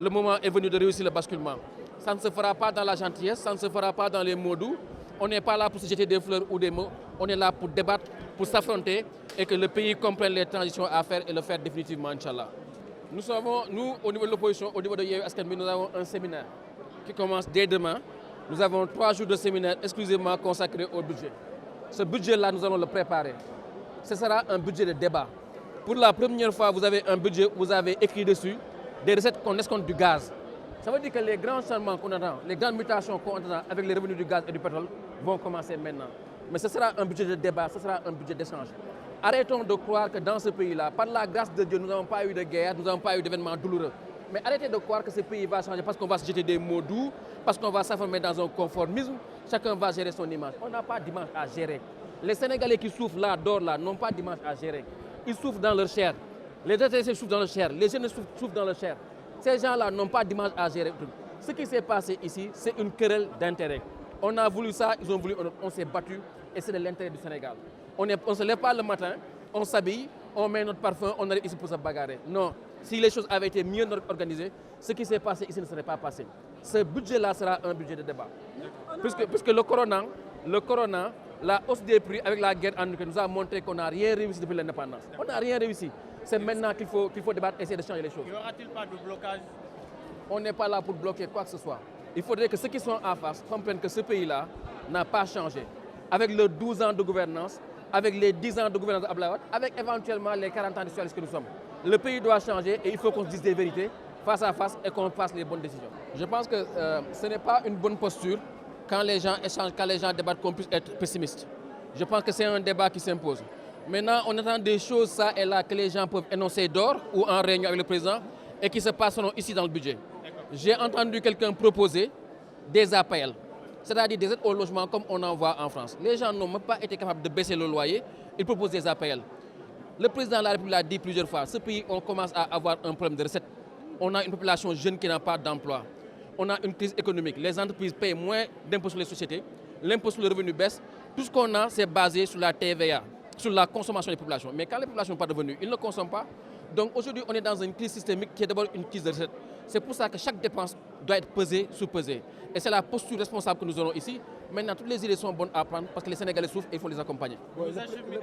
le moment est venu de réussir le basculement. Ça ne se fera pas dans la gentillesse, ça ne se fera pas dans les mots doux. On n'est pas là pour se jeter des fleurs ou des mots, on est là pour débattre, pour s'affronter et que le pays comprenne les transitions à faire et le faire définitivement, Inch'Allah. Nous, au niveau de l'opposition, au niveau de Yewwi Askan Wi, nous avons un séminaire qui commence dès demain. Nous avons 3 jours de séminaire exclusivement consacrés au budget. Ce budget-là, nous allons le préparer. Ce sera un budget de débat. Pour la première fois, vous avez un budget où vous avez écrit dessus des recettes qu'on escompte du gaz. Ça veut dire que les grands changements qu'on attend, les grandes mutations qu'on attend avec les revenus du gaz et du pétrole vont commencer maintenant. Mais ce sera un budget de débat, ce sera un budget d'échange. Arrêtons de croire que dans ce pays-là, par la grâce de Dieu, nous n'avons pas eu de guerre, nous n'avons pas eu d'événements douloureux. Mais arrêtez de croire que ce pays va changer parce qu'on va se jeter des mots doux, parce qu'on va s'affamer dans un conformisme. Chacun va gérer son image. On n'a pas d'image à gérer. Les Sénégalais qui souffrent là, d'or là, n'ont pas d'image à gérer. Ils souffrent dans leur chair. Les retraités souffrent dans leur chair. Les jeunes souffrent dans leur chair. Ces gens-là n'ont pas d'image à gérer. Ce qui s'est passé ici, c'est une querelle d'intérêt. On a voulu ça, ils ont voulu, on s'est battu et c'est de l'intérêt du Sénégal. On ne se lève pas le matin, on s'habille, on met notre parfum, on arrive ici pour se bagarrer. Non, si les choses avaient été mieux organisées, ce qui s'est passé ici ne serait pas passé. Ce budget-là sera un budget de débat. Puisque le corona, la hausse des prix avec la guerre en Ukraine nous a montré qu'on n'a rien réussi depuis l'indépendance. On n'a rien réussi. C'est maintenant qu'il faut débattre et essayer de changer les choses. Y aura-t-il pas de blocage? On n'est pas là pour bloquer quoi que ce soit. Il faudrait que ceux qui sont en face comprennent que ce pays-là n'a pas changé. Avec les 12 ans de gouvernance, avec les 10 ans de gouvernance d'Abdoulaye Wade, avec éventuellement les 40 ans de socialistes que nous sommes. Le pays doit changer et il faut qu'on se dise des vérités face à face et qu'on fasse les bonnes décisions. Je pense que ce n'est pas une bonne posture quand les gens échangent, quand les gens débattent qu'on puisse être pessimiste. Je pense que c'est un débat qui s'impose. Maintenant, on attend des choses, ça et là, que les gens peuvent énoncer d'or ou en réunion avec le président et qui se passeront ici dans le budget. J'ai entendu quelqu'un proposer des APL, c'est-à-dire des aides au logement comme on en voit en France. Les gens n'ont même pas été capables de baisser le loyer, ils proposent des APL. Le président de la République l'a dit plusieurs fois, ce pays, on commence à avoir un problème de recettes. On a une population jeune qui n'a pas d'emploi. On a une crise économique. Les entreprises payent moins d'impôts sur les sociétés, l'impôt sur le revenu baisse. Tout ce qu'on a, c'est basé sur la TVA, sur la consommation des populations. Mais quand les populations n'ont pas de revenus, ils ne consomment pas. Donc aujourd'hui, on est dans une crise systémique qui est d'abord une crise de recettes. C'est pour ça que chaque dépense doit être pesée, sous-pesée. Et c'est la posture responsable que nous aurons ici. Maintenant, toutes les idées sont bonnes à prendre parce que les Sénégalais souffrent et il faut les accompagner. Vous acheminez